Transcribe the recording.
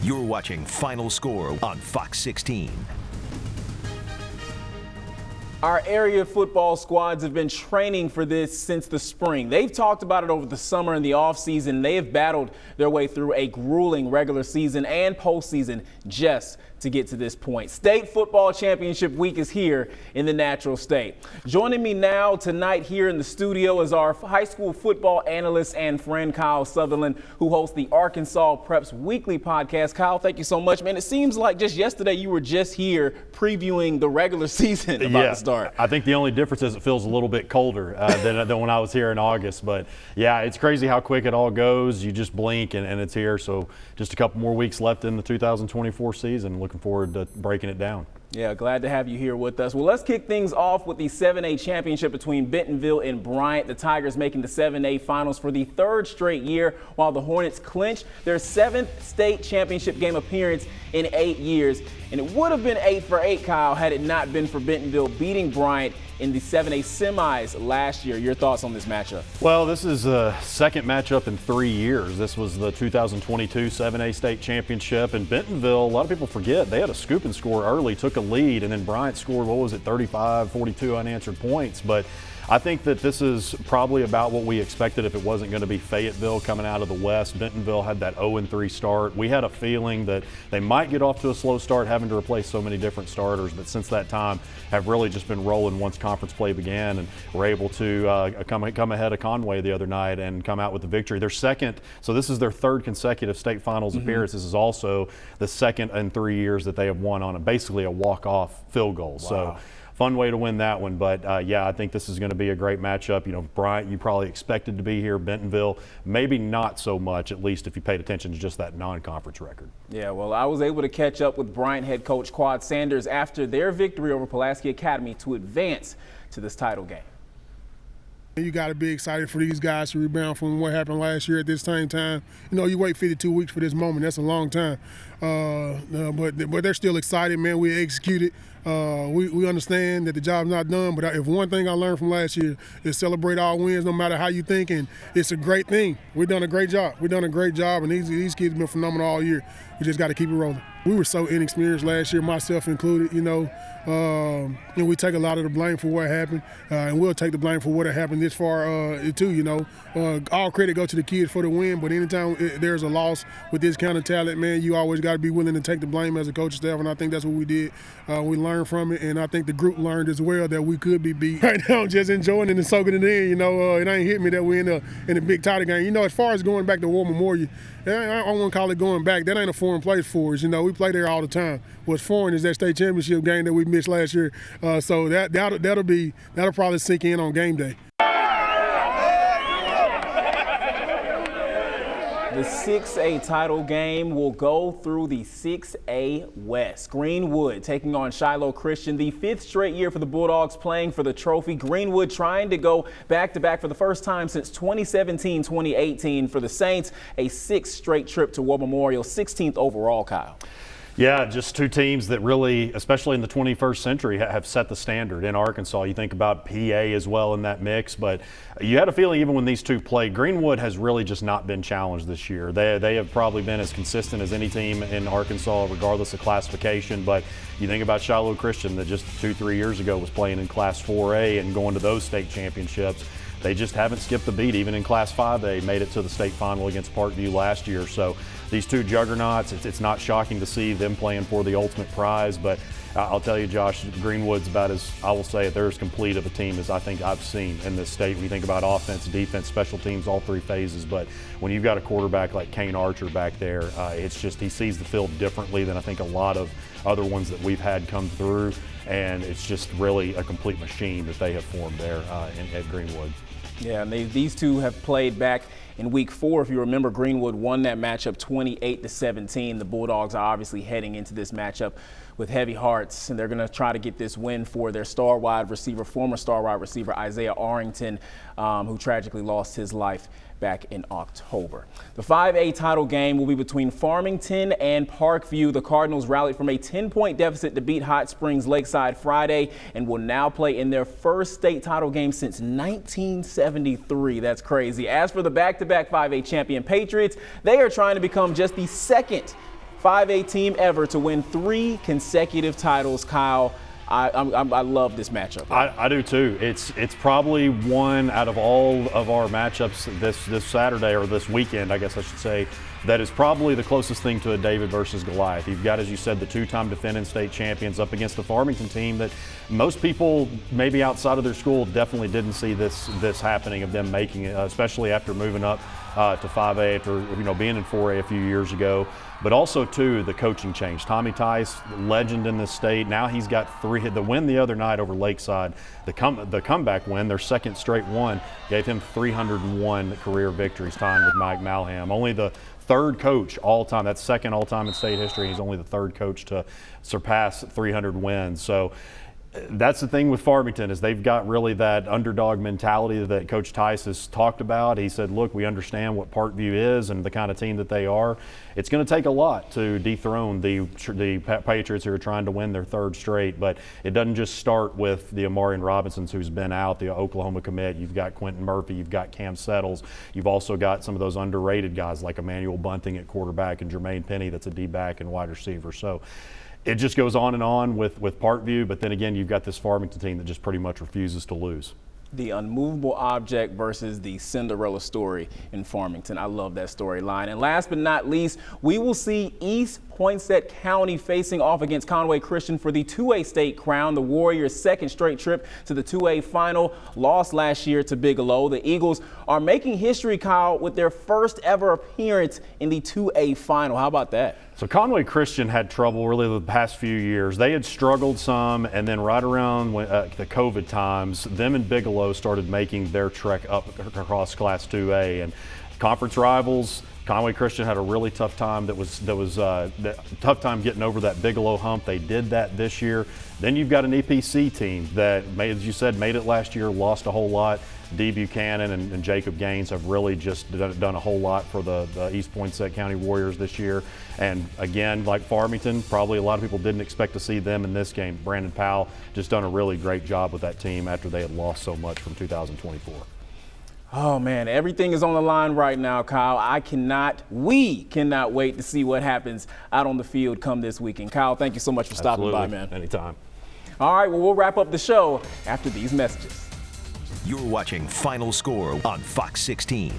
You're watching Final Score on Fox 16. Our area football squads have been training for this since the spring. They've talked about it over the summer and the offseason. They have battled their way through a grueling regular season and postseason just to get to this point. State Football Championship Week is here in the Natural State. Joining me now tonight here in the studio is our high school football analyst and friend Kyle Sutherland, who hosts the Arkansas Preps Weekly podcast. Kyle, thank you so much, man. It seems like just yesterday you were just here previewing the regular season about to start. I think the only difference is it feels a little bit colder than when I was here in August. But yeah, it's crazy how quick it all goes. You just blink and it's here. So just a couple more weeks left in the 2024 season. Looking forward to breaking it down. Yeah, glad to have you here with us. Well, let's kick things off with the 7A championship between Bentonville and Bryant. The Tigers making the 7A finals for the third straight year, while the Hornets clinch their seventh state championship game appearance in 8 years. And it would have been 8 for 8, Kyle, had it not been for Bentonville beating Bryant in the 7A semis last year. Your thoughts on this matchup? Well, this is the second matchup in 3 years. This was the 2022 7A state championship. And Bentonville, a lot of people forget, they had a scoop and score early, took a lead, and then Bryant scored, 35, 42 unanswered points. But I think that this is probably about what we expected if it wasn't going to be Fayetteville coming out of the West. Bentonville had that 0-3 start. We had a feeling that they might get off to a slow start having to replace so many different starters, but since that time have really just been rolling once conference play began, and were able to come ahead of Conway the other night and come out with the victory. Their second, so this is their third consecutive state finals appearance. This is also the second in 3 years that they have won on basically a walk-off field goal. Wow. So fun way to win that one, but yeah, I think this is going to be a great matchup. You know, Bryant, you probably expected to be here. Bentonville, maybe not so much, at least if you paid attention to just that non-conference record. Yeah, well, I was able to catch up with Bryant head coach Quad Sanders after their victory over Pulaski Academy to advance to this title game. You got to be excited for these guys to rebound from what happened last year at this same time. You know, you wait 52 weeks for this moment. That's a long time. But they're still excited, man. We executed. We understand that the job's not done, but if one thing I learned from last year is celebrate all wins no matter how you think, and it's a great thing. We've done a great job. And these kids have been phenomenal all year. We just got to keep it rolling. We were so inexperienced last year, myself included, you know. And we take a lot of the blame for what happened, and we'll take the blame for what happened this far too, you know. All credit go to the kids for the win, but anytime there's a loss with this kind of talent, man, you always got to be willing to take the blame as a coaching staff, and I think that's what we did. We learned from it, and I think the group learned as well that we could be beat. Right now I'm just enjoying it and soaking it in, you know. It ain't hit me that we in a big title game. You know, as far as going back to War Memorial, I don't want to call it going back. That ain't a foreign place for us. You know, we play there all the time. What's foreign is that state championship game that we missed last year. So that'll probably sink in on game day. The 6A title game will go through the 6A West. Greenwood taking on Shiloh Christian, the fifth straight year for the Bulldogs playing for the trophy. Greenwood trying to go back-to-back for the first time since 2017-2018 for the Saints. A sixth straight trip to War Memorial, 16th overall, Kyle. Yeah, just two teams that really, especially in the 21st century, have set the standard in Arkansas. You think about PA as well in that mix, but you had a feeling even when these two played, Greenwood has really just not been challenged this year. They have probably been as consistent as any team in Arkansas, regardless of classification. But you think about Shiloh Christian that just 2-3 years ago was playing in Class 4A and going to those state championships. They just haven't skipped a beat. Even in Class 5A, made it to the state final against Parkview last year. So these two juggernauts, it's not shocking to see them playing for the ultimate prize. But I'll tell you, Josh, Greenwood's about as, I will say it, they're as complete of a team as I think I've seen in this state. When you think about offense, defense, special teams, all three phases. But when you've got a quarterback like Kane Archer back there, it's just he sees the field differently than I think a lot of other ones that we've had come through. And it's just really a complete machine that they have formed there at Greenwood. Yeah, and these two have played back in week 4. If you remember, Greenwood won that matchup 28-17. The Bulldogs are obviously heading into this matchup with heavy hearts, and they're going to try to get this win for their former star wide receiver Isaiah Arrington, who tragically lost his life back in October. The 5A title game will be between Farmington and Parkview. The Cardinals rallied from a 10-point deficit to beat Hot Springs Lakeside Friday and will now play in their first state title game since 1973. That's crazy. As for the back-to-back 5A champion Patriots, they are trying to become just the second 5A team ever to win 3 consecutive titles. Kyle, I love this matchup. I do too. It's probably one out of all of our matchups this Saturday, or this weekend, I guess I should say, that is probably the closest thing to a David versus Goliath. You've got, as you said, the 2-time defending state champions up against the Farmington team that most people, maybe outside of their school, definitely didn't see this happening, of them making it, especially after moving up to 5A after being in 4A a few years ago. But also, too, the coaching change. Tommy Tice, legend in this state. Now he's got 3. The win the other night over Lakeside, the comeback win, their second straight one, gave him 301 career victories, tying with Mike Malham. Only the 3rd coach all time. That's second all time in state history. He's only the 3rd coach to surpass 300 wins. So that's the thing with Farmington, is they've got really that underdog mentality that Coach Tice has talked about. He said, look, we understand what Parkview is and the kind of team that they are. It's going to take a lot to dethrone the Patriots, who are trying to win their 3rd straight, but it doesn't just start with the Amarian Robinsons, who's been out, the Oklahoma commit. You've got Quentin Murphy, you've got Cam Settles, you've also got some of those underrated guys like Emmanuel Bunting at quarterback and Jermaine Penny that's a D-back and wide receiver. So it just goes on and on with Parkview, but then again, you've got this Farmington team that just pretty much refuses to lose. The unmovable object versus the Cinderella story in Farmington. I love that storyline. And last but not least, we will see East Poinsett County facing off against Conway Christian for the 2A state crown. The Warriors' 2nd straight trip to the 2A final, lost last year to Bigelow. The Eagles are making history, Kyle, with their first ever appearance in the 2A final. How about that? So Conway Christian had trouble really the past few years. They had struggled some, and then right around the COVID times, them and Bigelow started making their trek up across Class 2A. And conference rivals, Conway Christian had a really tough time. Tough time getting over that Bigelow hump. They did that this year. Then you've got an EPC team that, as you said, made it last year, lost a whole lot. Dee Buchanan and Jacob Gaines have really just done a whole lot for the East Poinsett County Warriors this year. And again, like Farmington, probably a lot of people didn't expect to see them in this game. Brandon Powell just done a really great job with that team after they had lost so much from 2024. Oh man, everything is on the line right now, Kyle. We cannot wait to see what happens out on the field come this weekend. Kyle, thank you so much for stopping by, man. Anytime. All right, well, we'll wrap up the show after these messages. You're watching Final Score on Fox 16.